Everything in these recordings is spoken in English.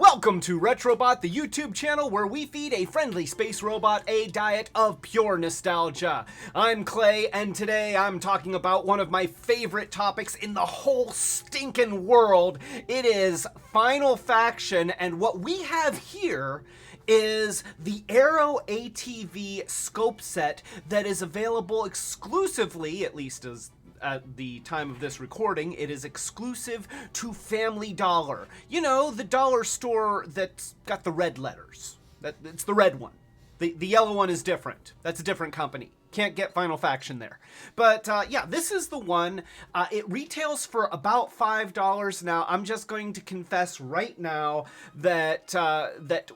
Welcome to Retrobot, the YouTube channel where we feed a friendly space robot a diet of pure nostalgia. I'm Clay, and today I'm talking about one of my favorite topics in the whole stinking world. It is Final Faction, and what we have here is the Arrow ATV scope set that is available exclusively, at least as at the time of this recording, it is exclusive to Family Dollar. You know, the dollar store that's got the red letters. It's the red one. The yellow one is different. That's a different company. Can't get Final Faction there. But yeah, this is the one. It retails for about $5 now. I'm just going to confess right now that that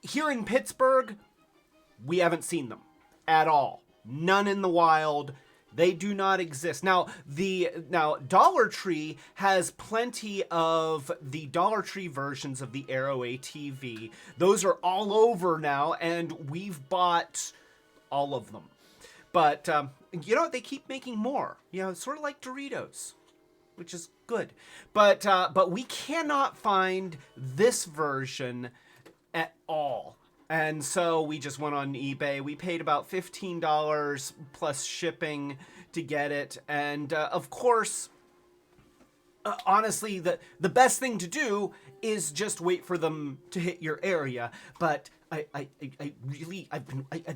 here in Pittsburgh, we haven't seen them at all. None in the wild. They do not exist. Now Dollar Tree has plenty of the Dollar Tree versions of the Arrow ATV. Those are all over now, and we've bought all of them. But you know, they keep making more. You know, it's sort of like Doritos, which is good. But we cannot find this version at all. And so we just went on eBay. We paid about $15 plus shipping to get it. And of course, honestly, the best thing to do is just wait for them to hit your area. But I've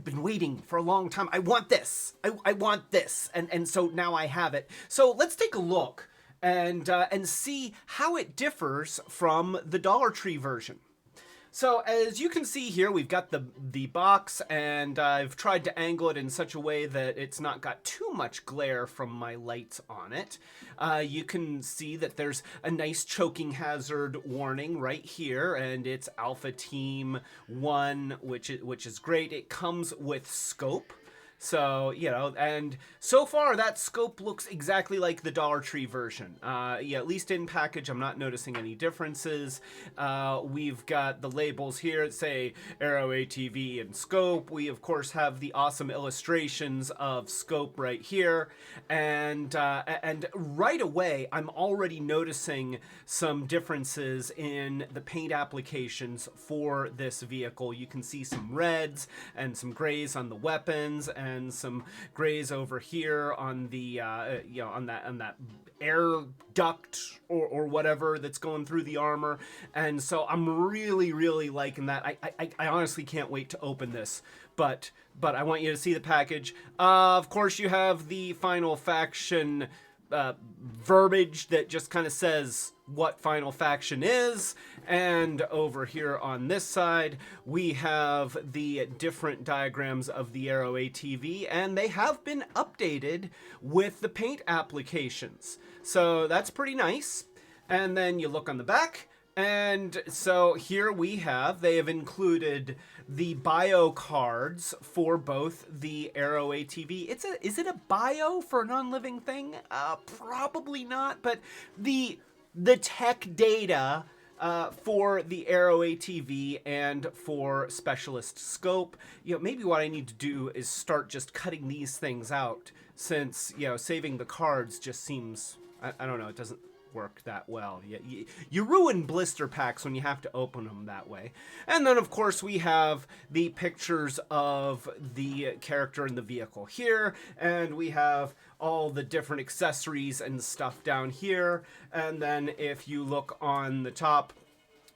been waiting for a long time. I want this. I want this. And so now I have it. So let's take a look and see how it differs from the Dollar Tree version. So as you can see here, we've got the box, and I've tried to angle it in such a way that it's not got too much glare from my lights on it. You can see that there's a nice choking hazard warning right here, and it's Alpha Team 1, which is great. It comes with scope. So, you know, and so far that scope looks exactly like the Dollar Tree version. Yeah, at least in package, I'm not noticing any differences. We've got the labels here that say Arrow ATV and scope. We, of course, have the awesome illustrations of scope right here. And right away, I'm already noticing some differences in the paint applications for this vehicle. You can see some reds and some grays on the weapons, and some grays over here on the you know, on that air duct or whatever that's going through the armor. And so I'm really liking that. I honestly can't wait to open this, but I want you to see the package. Of course, you have the Final Faction verbiage that just kind of says what Final Faction is, and over here on this side we have the different diagrams of the Arrow ATV, and they have been updated with the paint applications, so that's pretty nice. And then you look on the back, and so here we have, they have included the bio cards for both the Arrow ATV. Is it a bio for a non-living thing? Probably not, but the tech data for the Arrow ATV and for Specialist Scope. You know, maybe what I need to do is start just cutting these things out, since, you know, saving the cards just seems, I don't know, it doesn't work that well. You ruin blister packs when you have to open them that way. And then, of course, we have the pictures of the character in the vehicle here, and we have all the different accessories and stuff down here. And then if you look on the top,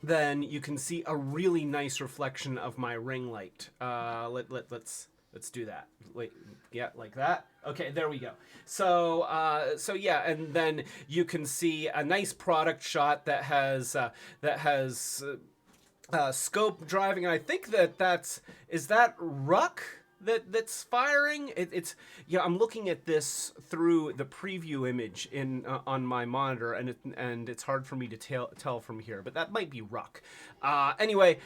then you can see a really nice reflection of my ring light. Let's do that. Wait, yeah, like that. Okay, there we go. So yeah, and then you can see a nice product shot that has scope driving, and I think is that Ruck that's firing. It's yeah. I'm looking at this through the preview image on my monitor, and it's hard for me to tell from here, but that might be Ruck. Anyway,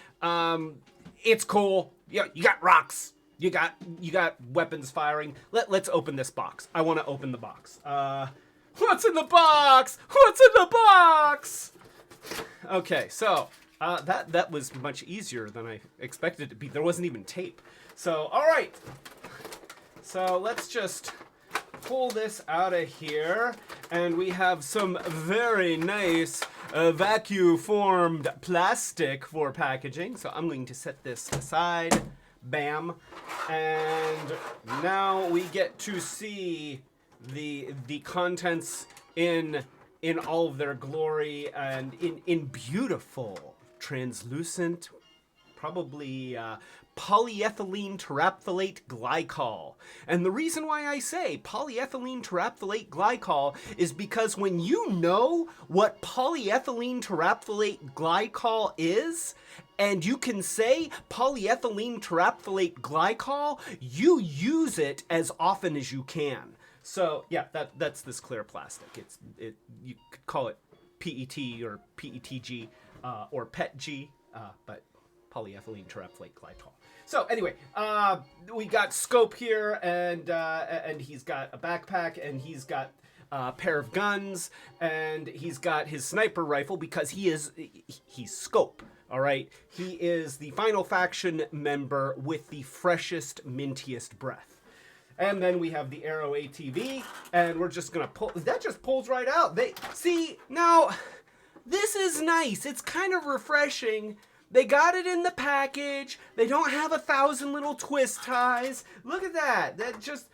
it's cool. Yeah, you got rocks. You got weapons firing. Let's open this box. I want to open the box. What's in the box? What's in the box? Okay, so that was much easier than I expected it to be. There wasn't even tape. So all right. So let's just pull this out of here, and we have some very nice vacuum-formed plastic for packaging. So I'm going to set this aside. Bam. And now we get to see the contents in all of their glory and in beautiful, translucent, probably polyethylene terephthalate glycol. And the reason why I say polyethylene terephthalate glycol is because when you know what polyethylene terephthalate glycol is, and you can say polyethylene terephthalate glycol, you use it as often as you can. So yeah, that's this clear plastic. You could call it PET or PETG or PETG, but polyethylene terephthalate glycol. So anyway, we got Scope here, and he's got a backpack, and he's got a pair of guns, and he's got his sniper rifle because he's Scope. All right, he is the final faction member with the freshest, mintiest breath. And then we have the Arrow ATV, and we're just gonna pull. That just pulls right out. Now, this is nice. It's kind of refreshing. They got it in the package. They don't have 1,000 little twist ties. Look at that. That just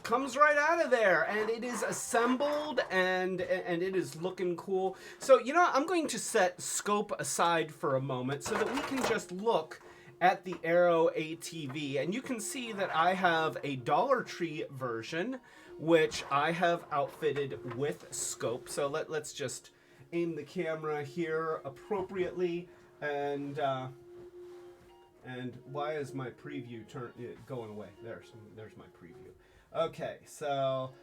comes right out of there, and it is assembled, and it is looking cool. So I'm going to set Scope aside for a moment so that we can just look at the Arrow ATV, and you can see that I have a Dollar Tree version, which I have outfitted with Scope. So let's just aim the camera here appropriately. And why is my preview going away? There's my preview. Okay, so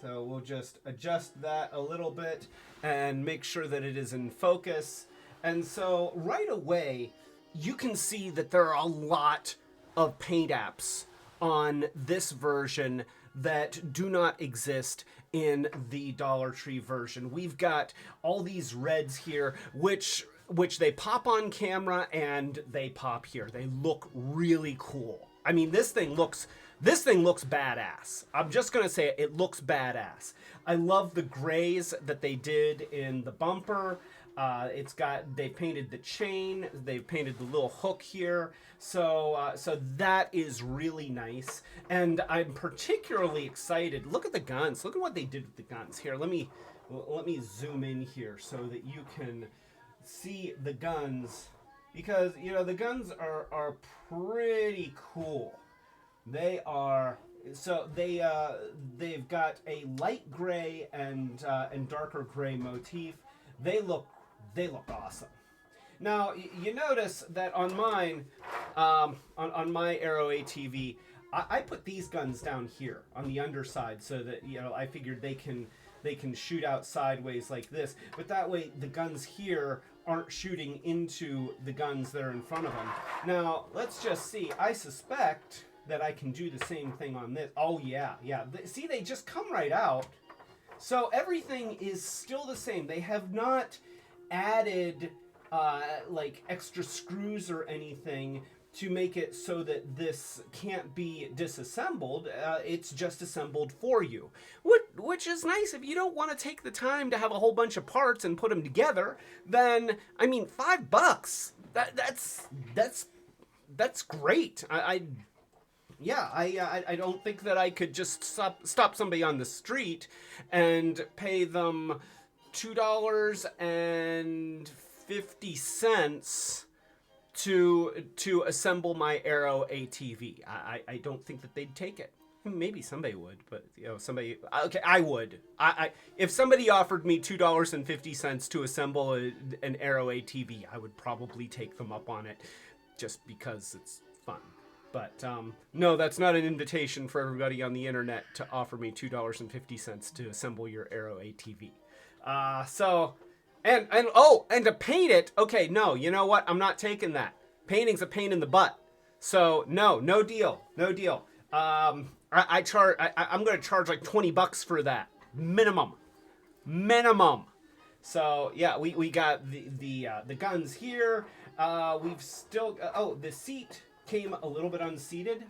we'll just adjust that a little bit and make sure that it is in focus. And so right away, you can see that there are a lot of paint apps on this version that do not exist in the Dollar Tree version. We've got all these reds here, which they pop on camera and they pop here. They look really cool. I mean, this thing looks badass. I'm just gonna say it looks badass. I love the grays that they did in the bumper. They painted the chain, they painted the little hook here. So that is really nice. And I'm particularly excited. Look at the guns. Look at what they did with the guns. Here, let me zoom in here so that you can see the guns, because the guns are pretty cool. They are. So they've got a light gray and darker gray motif. They look awesome. Now you notice that on mine, on my Arrow ATV, I put these guns down here on the underside so that I figured they can shoot out sideways like this, but that way the guns here aren't shooting into the guns that are in front of them. Now let's just see. I suspect that I can do the same thing on this. Oh yeah. See, they just come right out. So everything is still the same. They have not added like extra screws or anything to make it so that this can't be disassembled. It's just assembled for you, which is nice. If you don't want to take the time to have a whole bunch of parts and put them together, then I mean, $5. That's great. I don't think that I could just stop somebody on the street and pay them $2.50 to assemble my Arrow ATV. I don't think that they'd take it. Maybe somebody would, but okay, I would. If somebody offered me $2.50 to assemble an Arrow ATV, I would probably take them up on it, just because it's fun. But no, that's not an invitation for everybody on the internet to offer me $2.50 to assemble your Arrow ATV. And to paint it. Okay, no, you know what? I'm not taking that. Painting's a pain in the butt. So no deal. I'm gonna charge like $20 for that minimum. So yeah, we got the guns here. We've still the seat came a little bit unseated.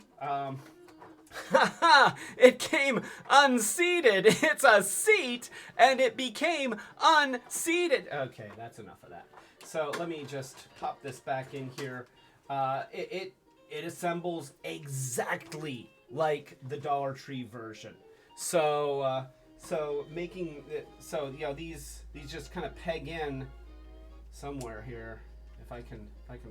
Haha! It came unseated. It's a seat, and it became unseated. Okay, that's enough of that. So let me just pop this back in here. It assembles exactly like the Dollar Tree version. So these just kind of peg in somewhere here. If I can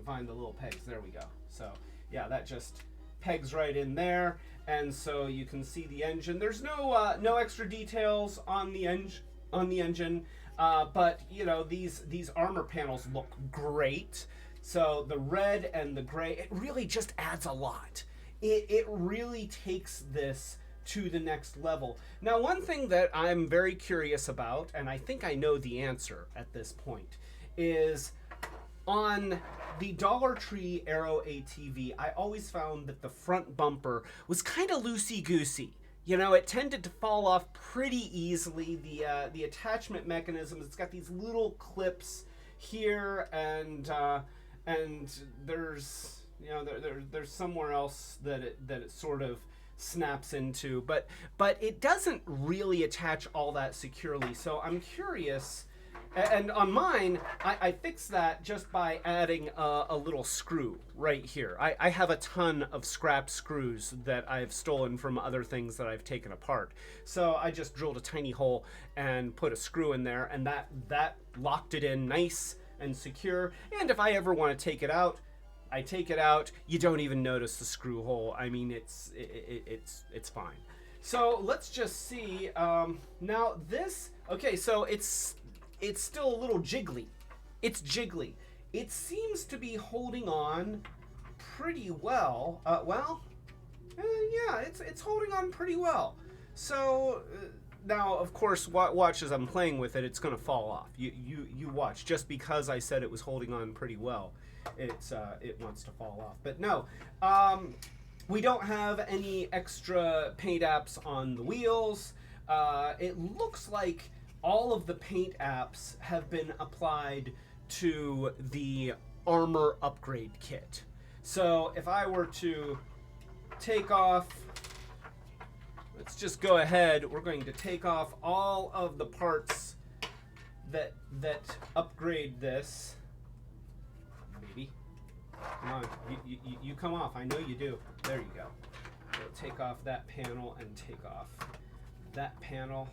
find the little pegs, there we go. So yeah, that just pegs right in there, and so you can see the engine. There's no extra details on the engine, but you know these armor panels look great. So the red and the gray, it really just adds a lot. It really takes this to the next level. Now, one thing that I'm very curious about, and I think I know the answer at this point, is on the Dollar Tree Arrow ATV, I always found that the front bumper was kind of loosey-goosey. You know, it tended to fall off pretty easily. The attachment mechanism, it's got these little clips here, and there's there's somewhere else that it sort of snaps into, but it doesn't really attach all that securely. So I'm curious. And on mine, I fixed that just by adding a little screw right here. I have a ton of scrap screws that I've stolen from other things that I've taken apart. So I just drilled a tiny hole and put a screw in there, and that locked it in nice and secure. And if I ever want to take it out, I take it out. You don't even notice the screw hole. I mean, it's fine. So let's just see. Now this, okay, so it's still a little jiggly. It's jiggly. It seems to be holding on pretty well. Yeah, it's holding on pretty well. So now, of course, watch as I'm playing with it. It's gonna fall off. You watch. Just because I said it was holding on pretty well, it wants to fall off. But no, we don't have any extra paint apps on the wheels. It looks like all of the paint apps have been applied to the armor upgrade kit. So if I were to take off, let's just go ahead, we're going to take off all of the parts that upgrade this. Maybe. Come on, you come off, I know you do. There you go. We'll take off that panel and take off that panel.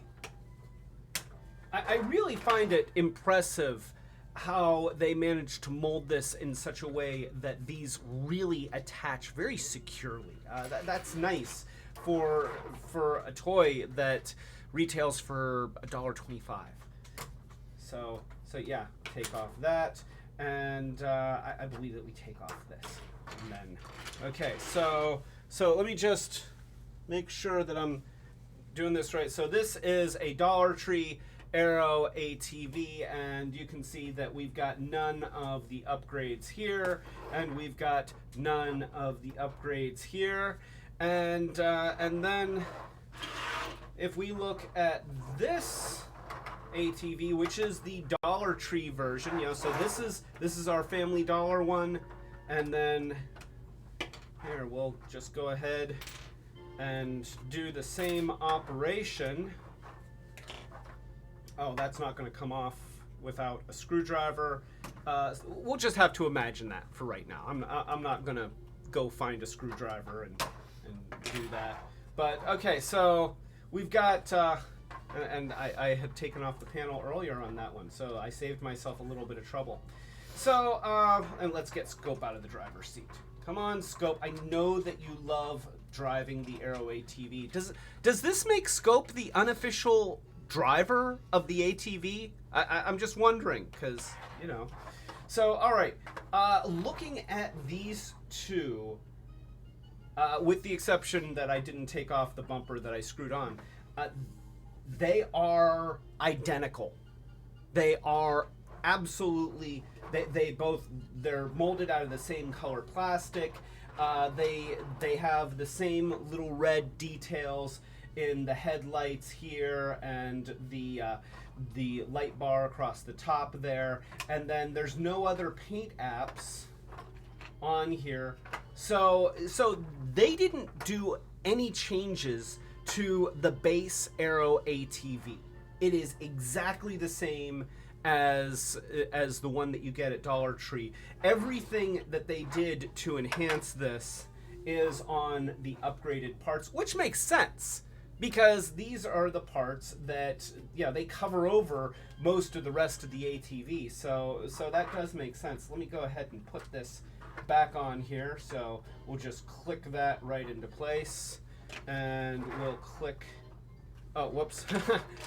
I really find it impressive how they managed to mold this in such a way that these really attach very securely. That's nice for a toy that retails for $1.25. So yeah, take off that, and I believe that we take off this, and then okay. So let me just make sure that I'm doing this right. So this is a Dollar Tree Arrow ATV, and you can see that we've got none of the upgrades here, and we've got none of the upgrades here, and then if we look at this ATV, which is the Dollar Tree version, you know, so this is our Family Dollar one, and then here we'll just go ahead and do the same operation. Oh, that's not going to come off without a screwdriver. We'll just have to imagine that for right now. I'm not going to go find a screwdriver and do that. But okay, so we've got, and I had taken off the panel earlier on that one, so I saved myself a little bit of trouble. So, and let's get Scope out of the driver's seat. Come on, Scope. I know that you love driving the Arrow ATV. Does this make Scope the unofficial driver of the ATV? I'm just wondering, because, you know. So, all right. Looking at these two, with the exception that I didn't take off the bumper that I screwed on, they are identical. They are absolutely, they're molded out of the same color plastic. They have the same little red details in the headlights here, and the light bar across the top there, and then there's no other paint apps on here, So they didn't do any changes to the base Arrow ATV. It is exactly the same as the one that you get at Dollar Tree. Everything that they did to enhance this is on the upgraded parts, which makes sense because these are the parts that they cover over most of the rest of the ATV. So that does make sense. Let me go ahead and put this back on here. So we'll just click that right into place, and we'll click. Oh, whoops!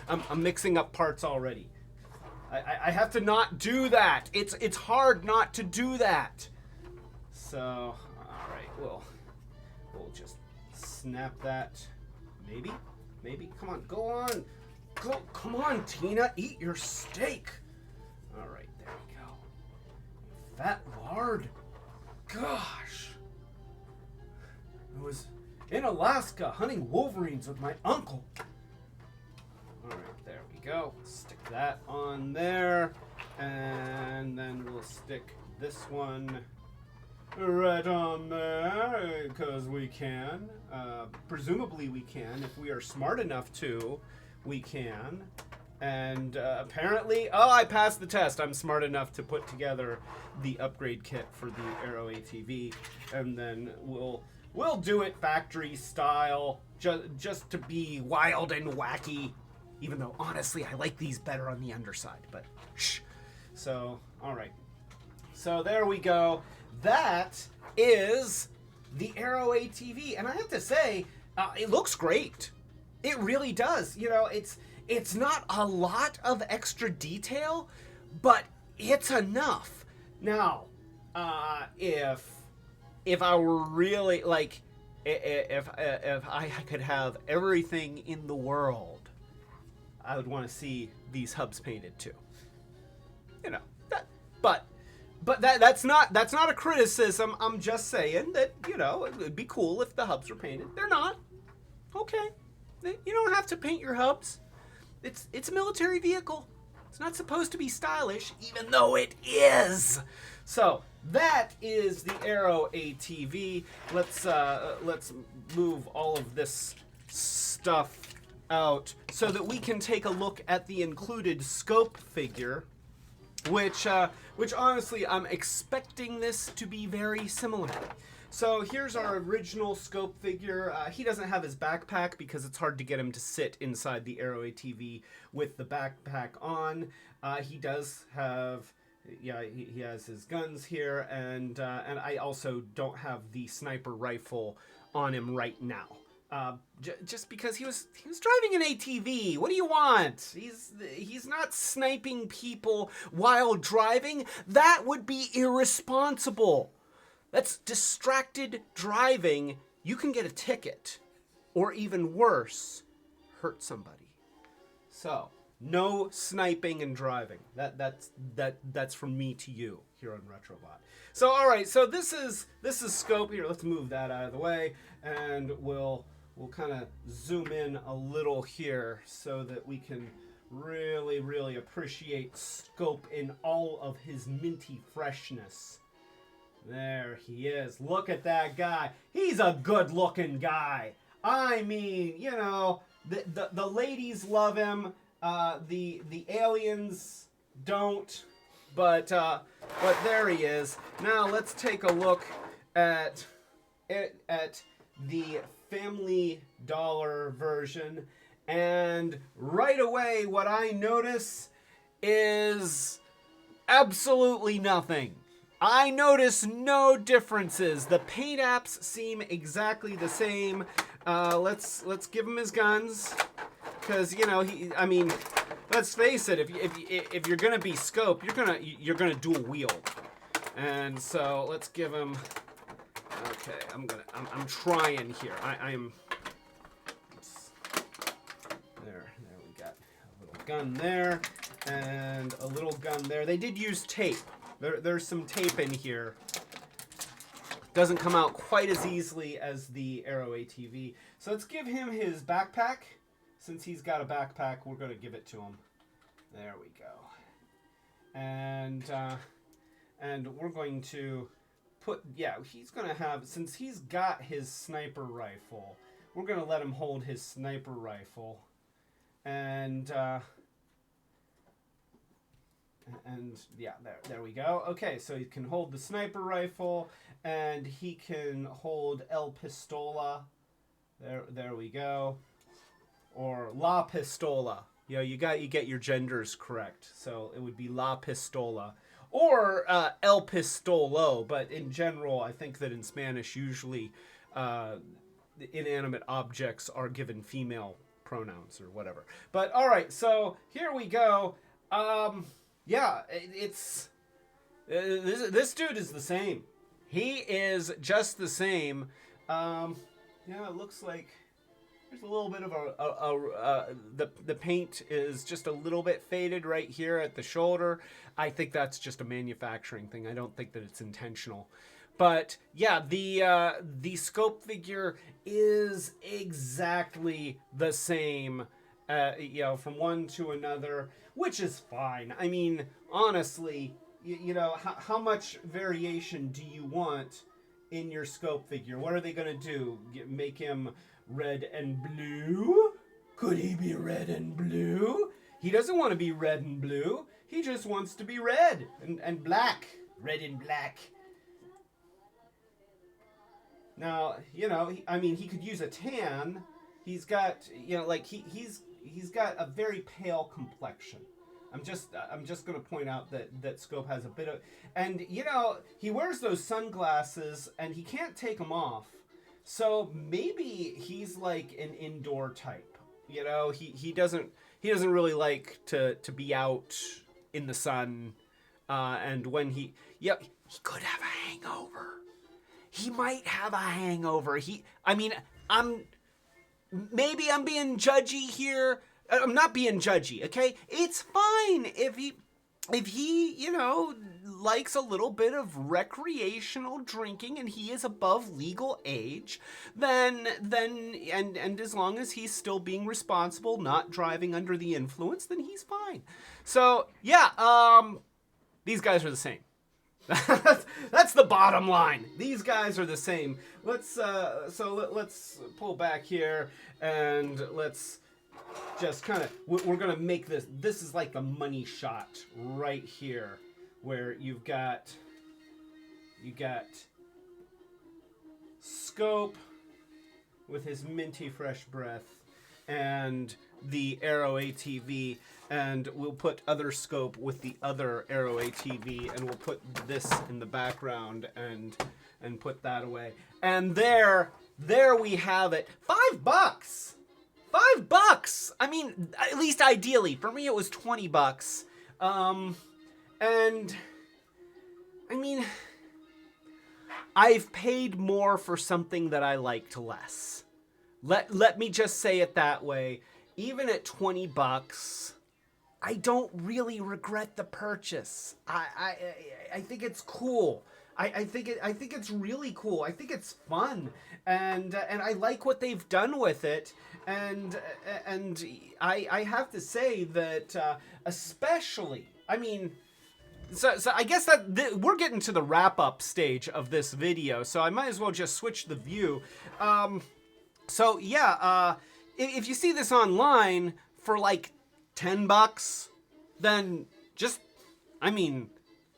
I'm mixing up parts already. I have to not do that. It's hard not to do that. So all right, we'll just snap that. Maybe. Come on, go on. Come on, Tina, eat your steak. All right, there we go. Fat lard. Gosh. I was in Alaska hunting wolverines with my uncle. All right, there we go. Stick that on there. And then we'll stick this one right on there, because we can. Presumably we can. If we are smart enough to, we can. And apparently, I passed the test. I'm smart enough to put together the upgrade kit for the Arrow ATV. And then we'll do it factory style, just to be wild and wacky. Even though, honestly, I like these better on the underside. But, shh. So, all right. So there we go. That is the Arrow ATV. And I have to say, it looks great. It really does. You know, it's not a lot of extra detail, but it's enough. Now, if I were really, like, if I could have everything in the world, I would want to see these hubs painted too. You know, but that's not a criticism. I'm just saying that, you know, it would be cool if the hubs were painted. They're not. Okay. You don't have to paint your hubs. It's a military vehicle. It's not supposed to be stylish, even though it is. So that is the Arrow ATV. Let's move all of this stuff out so that we can take a look at the included scope figure, which honestly I'm expecting this to be very similar. So here's our original scope figure. He doesn't have his backpack because it's hard to get him to sit inside the Arrow ATV with the backpack on. He does have, he has his guns here, and I also don't have the sniper rifle on him right now. Just because he was driving an ATV. What do you want? He's not sniping people while driving. That would be irresponsible. That's distracted driving. You can get a ticket, or even worse, hurt somebody. So no sniping and driving. That's from me to you here on Retrobot. So all right. So this is scope here. Let's move that out of the way, and we'll kind of zoom in a little here so that we can really, really appreciate Scope in all of his minty freshness. There he is. Look at that guy. He's a good-looking guy. I mean, you know, the ladies love him. The aliens don't. But there he is. Now let's take a look at the Family Dollar version, and right away what I notice is absolutely nothing. I notice no differences. The paint apps seem exactly the same. Let's give him his guns, because you know I mean, let's face it. If you're gonna be Scope, you're gonna dual wield, and so let's give him. Okay, I'm trying here. I'm. There we got a little gun there, and a little gun there. They did use tape. There's some tape in here. Doesn't come out quite as easily as the Arrow ATV. So let's give him his backpack. Since he's got a backpack, we're going to give it to him. There we go. And we're going to he's gonna have, since he's got his sniper rifle, we're gonna let him hold his sniper rifle, and yeah, there we go. Okay, so he can hold the sniper rifle, and he can hold El Pistola. There we go, or La Pistola. You know, you get your genders correct, so it would be La Pistola. Or El Pistolo, but in general, I think that in Spanish, usually the inanimate objects are given female pronouns or whatever. But all right, so here we go. Yeah, it's this dude is the same. He is just the same. Yeah, it looks like there's a little bit of the paint is just a little bit faded right here at the shoulder. I think that's just a manufacturing thing. I don't think that it's intentional. But yeah, the scope figure is exactly the same, you know, from one to another, which is fine. I mean, honestly, you know, how much variation do you want in your scope figure? What are they gonna do? Make him red and blue? Could he be red and blue? He doesn't want to be red and blue. He just wants to be red and black. Red and black. Now, you know, I mean, he could use a tan. He's got, you know, like he's got a very pale complexion. I'm just going to point out that Scope has a bit of, and you know, he wears those sunglasses and he can't take them off. So maybe he's like an indoor type. You know, he doesn't really like to be out in the sun, and when he could have a hangover. He might have a hangover. Maybe I'm being judgy here. I'm not being judgy, okay? It's fine if he, you know, likes a little bit of recreational drinking and he is above legal age, then and as long as he's still being responsible, not driving under the influence, then he's fine. So, yeah, these guys are the same. That's the bottom line. These guys are the same. Let's pull back here and let's just kind of, we're gonna make this is like the money shot right here, where you got Scope with his minty fresh breath and the Arrow ATV, and we'll put other Scope with the other Arrow ATV, and we'll put this in the background and put that away. And there we have it. $5. $5. I mean, at least ideally. For me, it was $20. And I mean, I've paid more for something that I liked less. Let me just say it that way. Even at $20, I don't really regret the purchase. I think it's cool. I think it's really cool. I think it's fun, and I like what they've done with it. And I have to say that especially, I mean, so I guess that we're getting to the wrap up stage of this video, so I might as well just switch the view. So yeah, if you see this online for like $10, then just, I mean,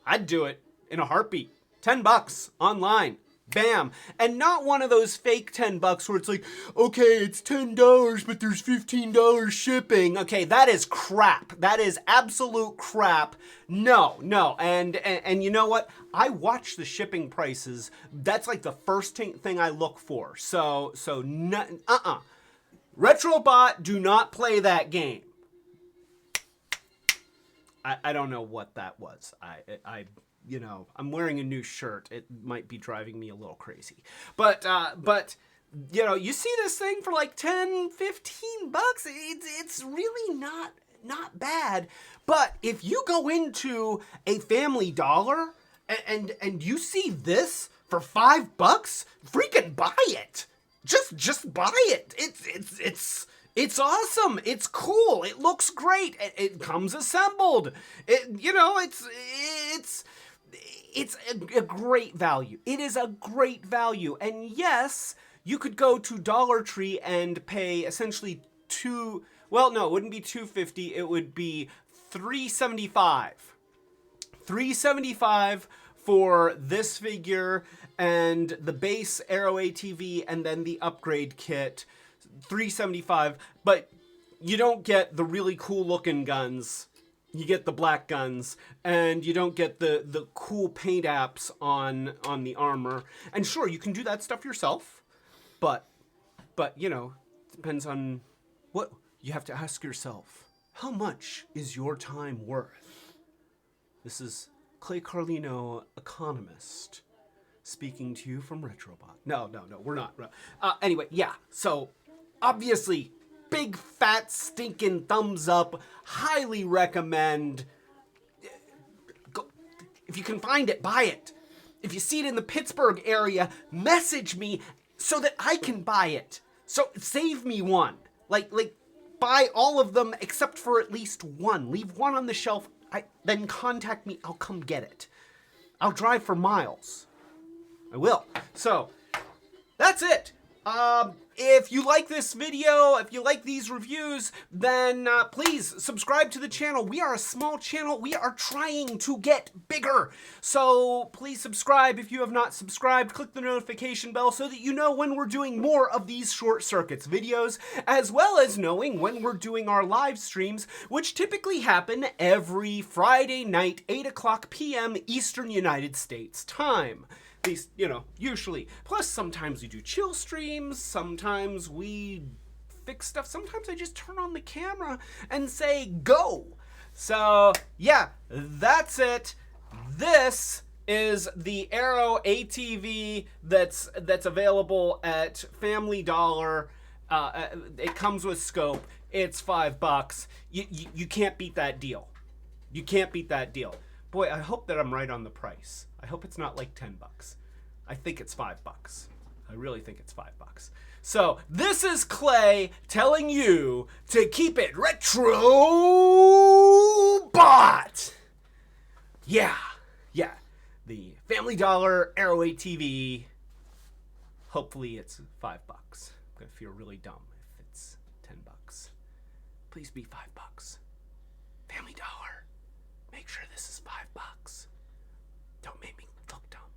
I'd do it in a heartbeat. $10 online. Bam. And not one of those fake $10 where it's like, okay, it's $10, but there's $15 shipping. Okay, that is crap. That is absolute crap. No. And you know what? I watch the shipping prices. That's like the first thing I look for. So Retrobot, do not play that game. I don't know what that was. You know, I'm wearing a new shirt. It might be driving me a little crazy. But you know, you see this thing for like $10, $15. It's really not bad. But if you go into a Family Dollar and you see this for $5, freaking buy it. Just buy it. It's awesome. It's cool. It looks great. It comes assembled. You know, it's a great value. It is a great value. And yes, you could go to Dollar Tree and pay essentially well, no, it wouldn't be $2.50. It would be $3.75. $3.75 for this figure and the base Arrow ATV and then the upgrade kit. $3.75, but you don't get the really cool looking guns. You get the black guns, and you don't get the cool paint apps on the armor. And sure, you can do that stuff yourself, but you know, it depends on what you have to ask yourself. How much is your time worth? This is Clay Carlino, economist, speaking to you from Retrobot. No, we're not. Anyway, yeah, so obviously, big fat stinking thumbs up. Highly recommend. Go, if you can find it, buy it. If you see it in the Pittsburgh area, message me so that I can buy it. So save me one. Like buy all of them except for at least one. Leave one on the shelf. Then contact me. I'll come get it. I'll drive for miles. I will. So that's it. If you like this video, if you like these reviews, then please subscribe to the channel. We are a small channel. We are trying to get bigger. So please subscribe if you have not subscribed. Click the notification bell so that you know when we're doing more of these Short Circuits videos, as well as knowing when we're doing our live streams, which typically happen every Friday night, 8 p.m. Eastern United States time. These, you know, usually. Plus, sometimes we do chill streams, sometimes we fix stuff, sometimes I just turn on the camera and say, go! So, yeah, that's it. This is the Arrow ATV that's available at Family Dollar. It comes with scope. It's $5. You can't beat that deal. You can't beat that deal. Boy, I hope that I'm right on the price. I hope it's not like $10. I think it's $5. I really think it's $5. So, this is Clay telling you to keep it Retrobot! Yeah. The Family Dollar Arrow ATV. Hopefully it's $5. I'm gonna feel really dumb if it's $10. Please be $5. Family Dollar. Make sure this is $5. Don't make me look dumb.